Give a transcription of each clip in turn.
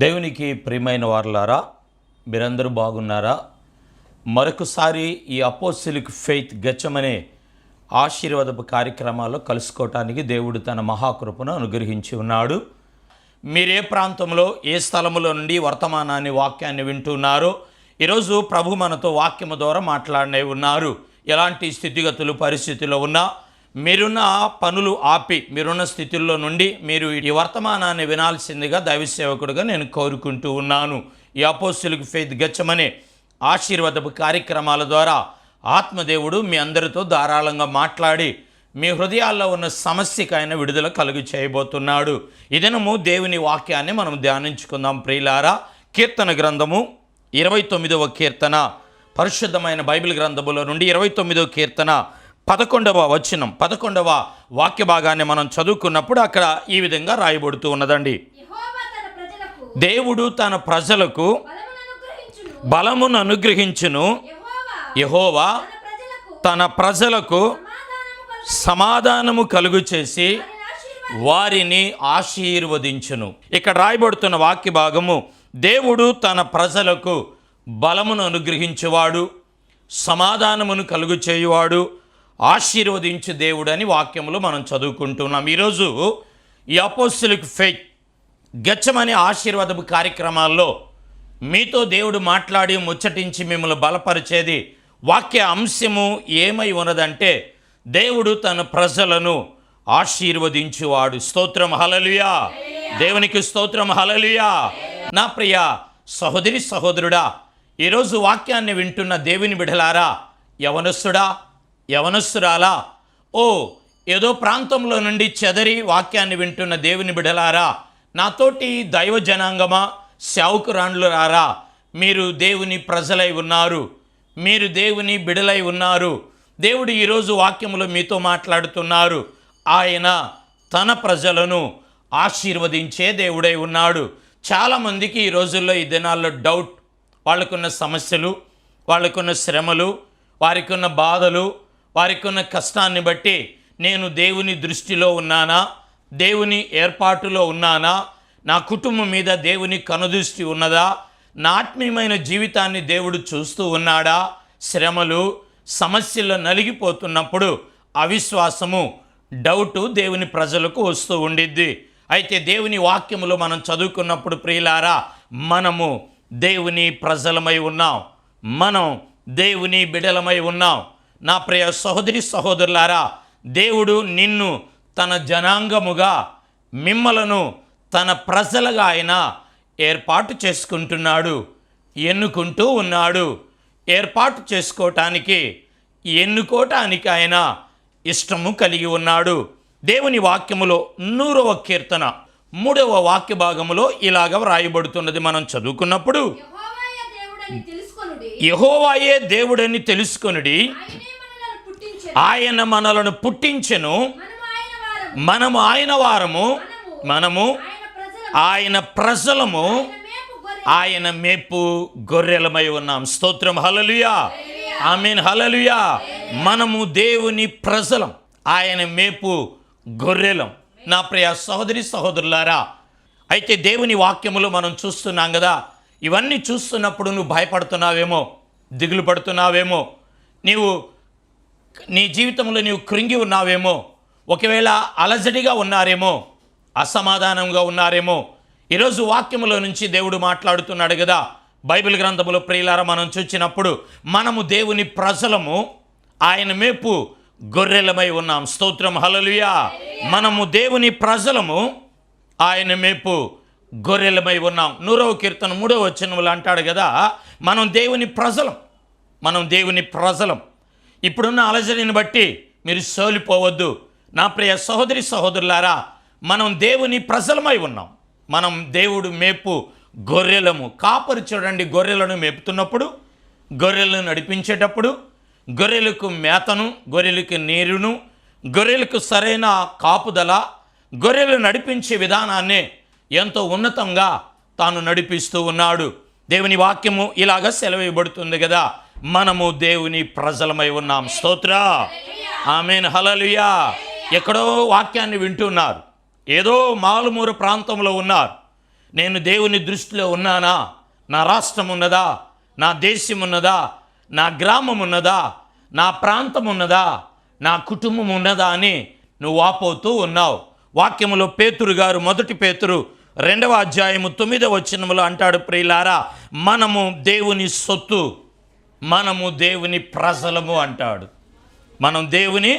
దేవునికి ప్రియమైన వారలారా, మీరందరూ బాగున్నారా? మరొకసారి ఈ అపోస్తలిక్ ఫెయిత్ గెచ్చమనే ఆశీర్వాదపు కార్యక్రమాల్లో కలుసుకోవటానికి దేవుడు తన మహాకృపను అనుగ్రహించి ఉన్నాడు. మీరే ప్రాంతంలో ఏ స్థలములో నుండి వర్తమానాన్ని వాక్యాన్ని వింటున్నారో ఈరోజు ప్రభు మనతో వాక్యము ద్వారా మాట్లాడనే ఉన్నారు. ఎలాంటి స్థితిగతులు పరిస్థితుల్లో ఉన్నా మీరున్న పనులు ఆపి మీరున్న స్థితుల్లో నుండి మీరు ఈ వర్తమానాన్ని వినాల్సిందిగా దైవ సేవకుడిగా నేను కోరుకుంటూ ఉన్నాను. ఈ అపోస్తలిక్ ఫెయిత్ గెచ్చమనే ఆశీర్వాదపు కార్యక్రమాల ద్వారా ఆత్మదేవుడు మీ అందరితో ధారాళంగా మాట్లాడి మీ హృదయాల్లో ఉన్న సమస్యకు ఆయన విడుదల కలుగు చేయబోతున్నాడు. ఈ దినము దేవుని వాక్యాన్ని మనం ధ్యానించుకుందాం. ప్రియులారా, కీర్తన గ్రంథము 29వ కీర్తన, పరిశుద్ధమైన బైబిల్ గ్రంథములో నుండి 29వ కీర్తన 11వ వచనం, 11వ వాక్య భాగాన్ని మనం చదువుకున్నప్పుడు అక్కడ ఈ విధంగా రాయబడుతూ ఉన్నదండి. దేవుడు తన ప్రజలకు బలమును అనుగ్రహించును, యెహోవా తన ప్రజలకు సమాధానము కలుగు చేసి వారిని ఆశీర్వదించును. ఇక్కడ రాయబడుతున్న వాక్య భాగము, దేవుడు తన ప్రజలకు బలమును అనుగ్రహించేవాడు, సమాధానమును కలుగు చేయువాడు, ఆశీర్వదించు దేవుడని వాక్యములు మనం చదువుకుంటున్నాం. ఈరోజు ఈ అపోస్తలిక్ ఫెయిత్ గెచ్చమనే ఆశీర్వాదపు కార్యక్రమాల్లో మీతో దేవుడు మాట్లాడి ముచ్చటించి మిమ్మల్ని బలపరిచేది వాక్య అంశము ఏమై ఉన్నదంటే, దేవుడు తన ప్రజలను ఆశీర్వదించువాడు. స్తోత్రం హల్లెలూయా, దేవునికి స్తోత్రం హల్లెలూయా. నా ప్రియ సహోదరి సహోదరుడా, ఈరోజు వాక్యాన్ని వింటున్న దేవుని బిడ్డలారా, యవనస్తుడా యవనస్తురాలా, ఏదో ప్రాంతంలో నుండి చెదరి వాక్యాన్ని వింటున్న దేవుని బిడ్డలారా, నాతోటి దైవ జనాంగమా, సేవకురాండ్లురారా, మీరు దేవుని ప్రజలై ఉన్నారు, మీరు దేవుని బిడలై ఉన్నారు. దేవుడు ఈరోజు వాక్యములో మీతో మాట్లాడుతున్నారు. ఆయన తన ప్రజలను ఆశీర్వదించే దేవుడై ఉన్నాడు. చాలామందికి ఈ రోజుల్లో ఈ దినాల్లో డౌట్, వాళ్ళకున్న సమస్యలు, వాళ్ళకున్న శ్రమలు, వారికి ఉన్న బాధలు, వారికి ఉన్న కష్టాన్ని బట్టి నేను దేవుని దృష్టిలో ఉన్నానా, దేవుని ఏర్పాటులో ఉన్నానా, నా కుటుంబం మీద దేవుని కనుదృష్టి ఉన్నదా, నా ఆత్మీయమైన జీవితాన్ని దేవుడు చూస్తూ ఉన్నాడా? శ్రమలు సమస్యల్లో నలిగిపోతున్నప్పుడు అవిశ్వాసము, డౌటు దేవుని ప్రజలకు వస్తూ ఉండిద్ది. అయితే దేవుని వాక్యములో మనం చదువుకున్నప్పుడు ప్రియులారా, మనము దేవుని ప్రజలమై ఉన్నాం, మనం దేవుని బిడలమై ఉన్నాం. నా ప్రియ సహోదరి సహోదరులారా, దేవుడు నిన్ను తన జనాంగముగా, మిమ్మలను తన ప్రజలుగా ఆయన ఏర్పాటు చేసుకుంటున్నాడు, ఎన్నుకుంటూ ఉన్నాడు. ఏర్పాటు చేసుకోవటానికి, ఎన్నుకోవటానికి ఆయన ఇష్టము కలిగి ఉన్నాడు. దేవుని వాక్యములో 100వ కీర్తన 3వ వాక్య భాగములో ఇలాగ వ్రాయబడుతున్నది. మనం చదువుకున్నప్పుడు, యెహోవాయే దేవుడని తెలుసుకొనుడి, ఆయన మనలను పుట్టించెను, మనము ఆయన వారము, మనము ఆయన ప్రజలము, ఆయన మేపు గొర్రెలమై ఉన్నాం. స్తోత్రం హల్లెలూయా, ఆమేన్ హల్లెలూయా. మనము దేవుని ప్రజలం, ఆయన మేపు గొర్రెలం. నా ప్రియ సహోదరి సహోదరులారా, అయితే దేవుని వాక్యములో మనం చూస్తున్నాం కదా, ఇవన్నీ చూస్తున్నప్పుడు నువ్వు భయపడుతున్నావేమో, దిగులు పడుతున్నావేమో, నీ జీవితంలో నీవు కృంగి ఉన్నావేమో, ఒకవేళ అలజడిగా ఉన్నారేమో, అసమాధానంగా ఉన్నారేమో. ఈరోజు వాక్యములో నుంచి దేవుడు మాట్లాడుతున్నాడు కదా. బైబిల్ గ్రంథములో ప్రియులారా, మనం చూసినప్పుడు మనము దేవుని ప్రజలము, ఆయన మేపు గొర్రెలమై ఉన్నాం. స్తోత్రం హల్లెలూయా. మనము దేవుని ప్రజలము, ఆయన మేపు గొర్రెలమై ఉన్నాం. 100వ కీర్తన 3వ వచనములో అంటాడు కదా, మనం దేవుని ప్రజలం, మనం దేవుని ప్రజలం. ఇప్పుడున్న అలజడిని బట్టి మీరు సోలిపోవద్దు. నా ప్రియ సహోదరి సహోదరులారా, మనం దేవుని ప్రజలమై ఉన్నాం, మనం దేవుడు మేపు గొర్రెలము. కాపరి చూడండి, గొర్రెలను మేపుతున్నప్పుడు, గొర్రెలను నడిపించేటప్పుడు, గొర్రెలకు మేతను, గొర్రెలకు నీరును, గొర్రెలకు సరైన కాపుదల, గొర్రెలు నడిపించే విధానాన్ని ఎంతో ఉన్నతంగా తాను నడిపిస్తూ ఉన్నాడు. దేవుని వాక్యము ఇలాగ సెలవేయబడుతుంది కదా, మనము దేవుని ప్రజలమై ఉన్నాం. స్తోత్ర, ఆమేన్ హల్లెలూయా. ఎక్కడో వాక్యాన్ని వింటున్నారు, ఏదో మారుమూల ప్రాంతంలో ఉన్నారు, నేను దేవుని దృష్టిలో ఉన్నానా? నా రాష్ట్రం ఉన్నదా? నా దేశం ఉన్నదా? నా గ్రామం ఉన్నదా? నా ప్రాంతం ఉన్నదా? నా కుటుంబం ఉన్నదా అని నువ్వు వాపోతూ ఉన్నావు. వాక్యములో పేతురు గారు 1 పేతురు 2వ అధ్యాయము 9వ వచనములో అంటాడు, ప్రియులారా, మనము దేవుని సొత్తు, మనము దేవుని ప్రజలము అంటాడు. మనం దేవుని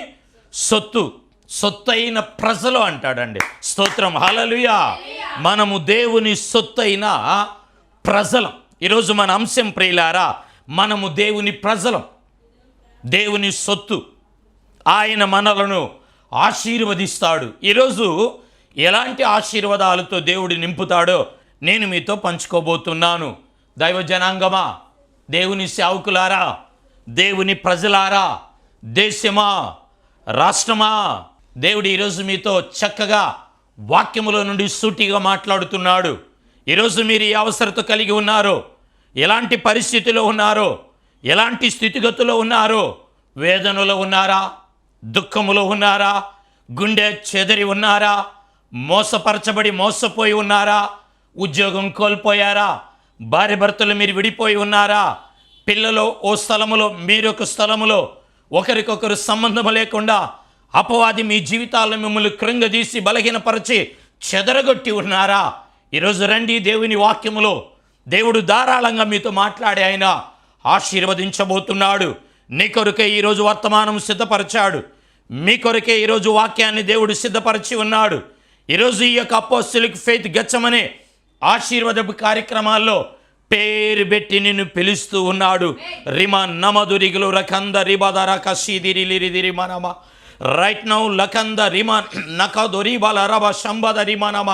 సొత్తైన ప్రజలు అంటాడండి. స్తోత్రం, హల్లెలూయా. మనము దేవుని సొత్తైన ప్రజలం. ఈరోజు మన అంశం ప్రియులారా, మనము దేవుని ప్రజలం, దేవుని సొత్తు. ఆయన మనలను ఆశీర్వదిస్తాడు. ఈరోజు ఎలాంటి ఆశీర్వాదాలతో దేవుడు నింపుతాడో నేను మీతో పంచుకోబోతున్నాను. దైవ జనాంగమా, దేవుని సేవకులారా, దేవుని ప్రజలారా, దేశమా, రాష్ట్రమా, దేవుడు ఈరోజు మీతో చక్కగా వాక్యములో నుండి సూటిగా మాట్లాడుతున్నాడు. ఈరోజు మీరు ఏ అవసరత కలిగి ఉన్నారో, ఎలాంటి పరిస్థితిలో ఉన్నారో, ఎలాంటి స్థితిగతుల్లో ఉన్నారో, వేదనలో ఉన్నారా, దుఃఖములో ఉన్నారా, గుండె చెదరి ఉన్నారా, మోసపరచబడి మోసపోయి ఉన్నారా, ఉద్యోగం కోల్పోయారా, భార్య భర్తలు మీరు విడిపోయి ఉన్నారా, పిల్లలు ఓ స్థలములో మీరొక స్థలములో ఒకరికొకరు సంబంధం లేకుండా అపవాది మీ జీవితాలను మిమ్మల్ని కృంగదీసి బలహీనపరిచి చెదరగొట్టి ఉన్నారా? ఈరోజు రండి, దేవుని వాక్యములో దేవుడు ధారాళంగా మీతో మాట్లాడి ఆయన ఆశీర్వదించబోతున్నాడు. నీ కొరకే ఈరోజు వర్తమానం సిద్ధపరిచాడు. మీ కొరకే ఈరోజు వాక్యాన్ని దేవుడు సిద్ధపరిచి ఉన్నాడు. ఈరోజు ఈ యొక్క అపోస్తలిక్ ఫెయిత్ గెత్సెమనే ఆశీర్వాదపు కార్యక్రమాల్లో పేరు పెట్టి నిన్ను పిలుస్తూ ఉన్నాడు. రిమ నమదురిగులు రకంద రిబదర కషిదిరిలిరిదిరి మనమ రైట్ నౌ లకంద రిమ నకదొరి బల రబ శంబద రిమనమ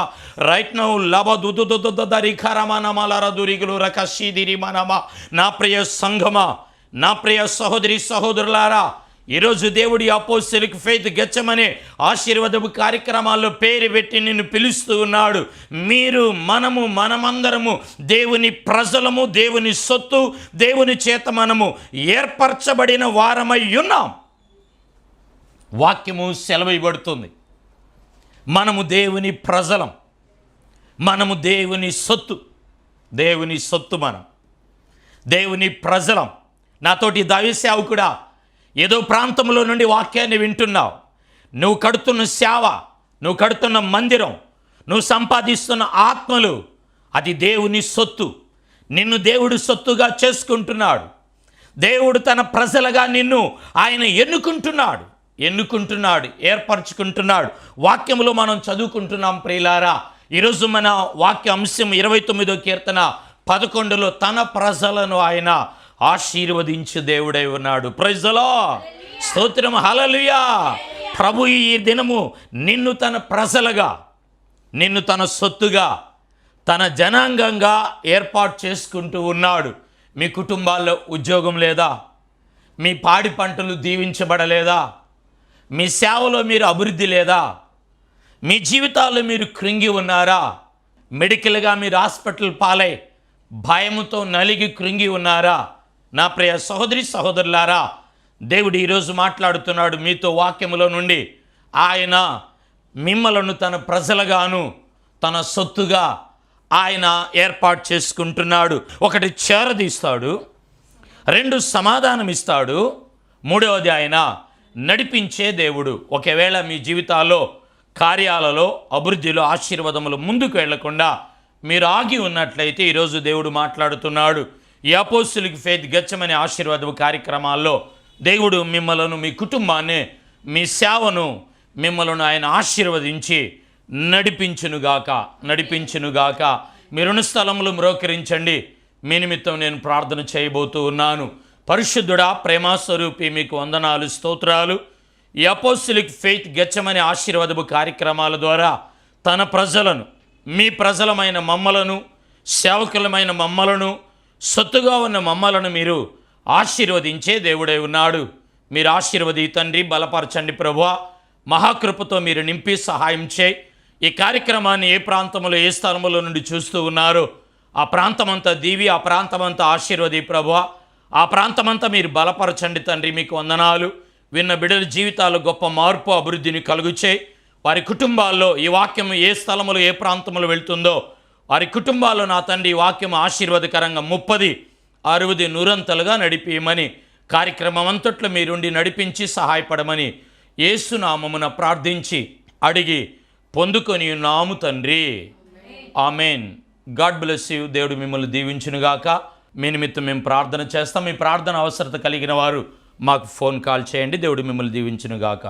రైట్ నౌ లబ దుదుదుదుదరి ఖరమనమలర దురిగులు రకషిదిరి మనమ. నా ప్రియ సంఘమా, నా ప్రియ సహోదరి సహోదరులారా, ఈరోజు దేవుడి అపోస్తలిక్ ఫెయిత్ గెత్సెమనే ఆశీర్వాదపు కార్యక్రమాల్లో పేరు పెట్టి నిన్ను పిలుస్తూ ఉన్నాడు. మనమందరము దేవుని ప్రజలము, దేవుని సొత్తు, దేవుని చేత మనము ఏర్పరచబడిన వారమై ఉన్నాం. వాక్యము సెలవివ్వబడుతుంది. మనము దేవుని ప్రజలం, మనము దేవుని సొత్తు, దేవుని సొత్తు, మనం దేవుని ప్రజలం. నాతోటి దైవ సేవకుడా, ఏదో ప్రాంతంలో నుండి వాక్యాన్ని వింటున్నావు. నువ్వు కడుతున్న సేవ, నువ్వు కడుతున్న మందిరం, నువ్వు సంపాదిస్తున్న ఆత్మలు, అది దేవుని సొత్తు. నిన్ను దేవుడు సొత్తుగా చేసుకుంటున్నాడు. దేవుడు తన ప్రజలుగా నిన్ను ఆయన ఎన్నుకుంటున్నాడు, ఏర్పరచుకుంటున్నాడు. వాక్యములో మనం చదువుకుంటున్నాం ప్రియులారా. ఈరోజు మన వాక్య అంశం 29వ కీర్తన 11లో తన ప్రజలను ఆయన ఆశీర్వదించు దేవుడై ఉన్నాడు. ప్రైజ్ ది లార్డ్, స్తోత్రం, హల్లెలూయా. ప్రభు ఈ దినము నిన్ను తన ప్రజలుగా, నిన్ను తన సొత్తుగా, తన జనాంగంగా ఏర్పాటు చేసుకుంటూ ఉన్నాడు. మీ కుటుంబాల్లో ఉద్యోగం లేదా? మీ పాడి పంటలు దీవించబడలేదా? మీ సేవలో మీరు అభివృద్ధి లేదా? మీ జీవితాల్లో మీరు కృంగి ఉన్నారా? మెడికల్గా మీరు హాస్పిటల్ పాలై భయముతో నలిగి కృంగి ఉన్నారా? నా ప్రియ సహోదరి సహోదరులారా, దేవుడు ఈరోజు మాట్లాడుతున్నాడు మీతో వాక్యములో నుండి. ఆయన మిమ్మలను తన ప్రజలుగాను తన సొత్తుగా ఆయన ఏర్పాటు చేసుకుంటున్నాడు. 1 చేరదీస్తాడు, 2 సమాధానం ఇస్తాడు, 3వది ఆయన నడిపించే దేవుడు. ఒకవేళ మీ జీవితాల్లో, కార్యాలలో, అభివృద్ధిలో, ఆశీర్వాదములు ముందుకు వెళ్లకుండా మీరు ఆగి ఉన్నట్లయితే ఈరోజు దేవుడు మాట్లాడుతున్నాడు. ఈ అపోస్తలిక్ ఫెయిత్ గెత్సెమనే ఆశీర్వాద కార్యక్రమాల్లో దేవుడు మిమ్మలను, మీ కుటుంబాన్ని, మీ సేవను, మిమ్మలను ఆయన ఆశీర్వదించి నడిపించునుగాక. మీరున్న స్థలములు మ్రోకరించండి. మీ నిమిత్తం నేను ప్రార్థన చేయబోతూ ఉన్నాను. పరిశుద్ధుడా, ప్రేమాస్వరూపి, మీకు వందనాలు, స్తోత్రాలు. ఈ అపోస్తలిక్ ఫెయిత్ గెత్సెమనే ఆశీర్వాదపు కార్యక్రమాల ద్వారా తన ప్రజలను, మీ ప్రజలమైన మమ్మలను, సేవకులమైన మమ్మలను, సొత్తుగా ఉన్న మమ్మలను మీరు ఆశీర్వదించే దేవుడై ఉన్నాడు. మీరు ఆశీర్వది తండ్రి, బలపరచండి ప్రభువా. మహాకృపతో మీరు నింపి సహాయం చేయి. ఈ కార్యక్రమాన్ని ఏ ప్రాంతంలో, ఏ స్థలంలో నుండి చూస్తూ ఉన్నారో ఆ ప్రాంతమంతా దీవి, ఆ ప్రాంతమంతా ఆశీర్వది ప్రభువా. ఆ ప్రాంతమంతా మీరు బలపరచండి తండ్రి, మీకు వందనాలు. విన్న బిడ్డల జీవితాలు గొప్ప మార్పు, అభివృద్ధిని కలుగు చేయి. వారి కుటుంబాల్లో ఈ వాక్యం ఏ స్థలములో, ఏ ప్రాంతంలో వెళ్తుందో వారి కుటుంబాల్లో నా తండ్రి వాక్యం ఆశీర్వాదకరంగా 30, 60, 100 నడిపియమని, కార్యక్రమం అంతట్లో మీరుండి నడిపించి సహాయపడమని యేసు నామమున ప్రార్థించి అడిగి పొందుకొని ఉన్నాము తండ్రి. ఆమెన్. God bless you. దేవుడు మిమ్మల్ని దీవించునుగాక. మీ నిమిత్తం మేము ప్రార్థన చేస్తాం. మీ ప్రార్థన అవసరత కలిగిన వారు మాకు ఫోన్ కాల్ చేయండి. దేవుడు మిమ్మల్ని దీవించునుగాక.